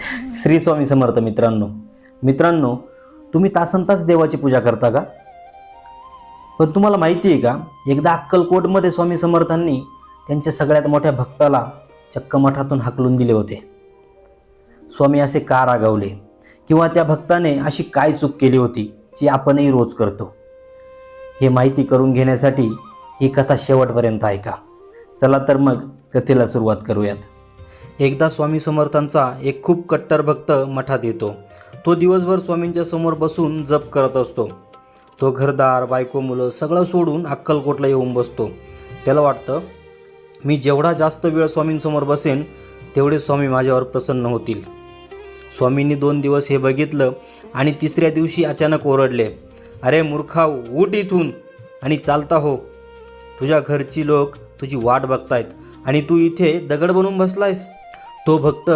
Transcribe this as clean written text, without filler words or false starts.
श्री स्वामी समर्थ. मित्रांनो, तुम्ही तासनतास देवाची पूजा करता का? पण तुम्हाला माहिती आहे का, एकदा अक्कलकोटमध्ये स्वामी समर्थांनी त्यांच्या सगळ्यात मोठ्या भक्ताला चक्क मठातून हाकलून दिले होते. स्वामी असे का रागावले, किंवा त्या भक्ताने अशी काय चूक केली होती जी आपणही रोज करतो? हे माहिती करून घेण्यासाठी ही कथा शेवटपर्यंत ऐका. चला तर मग कथेला सुरुवात करूयात. एकदा स्वामी समर्थांचा एक खूप कट्टर भक्त मठात येतो. तो दिवसभर स्वामींच्या समोर बसून जप करत असतो. तो घरदार, बायको, मुलं सगळं सोडून अक्कलकोटला येऊन बसतो. त्याला वाटतं, मी जेवढा जास्त वेळ स्वामींसमोर बसेन तेवढे स्वामी माझ्यावर प्रसन्न होतील. स्वामींनी 2 दिवस हे बघितलं आणि 3ऱ्या दिवशी अचानक ओरडले, अरे मूर्खा, उठ इथून आणि चालता हो. तुझ्या घरची लोक तुझी वाट बघतायत आणि तू इथे दगड बनून बसलायस. तो भक्त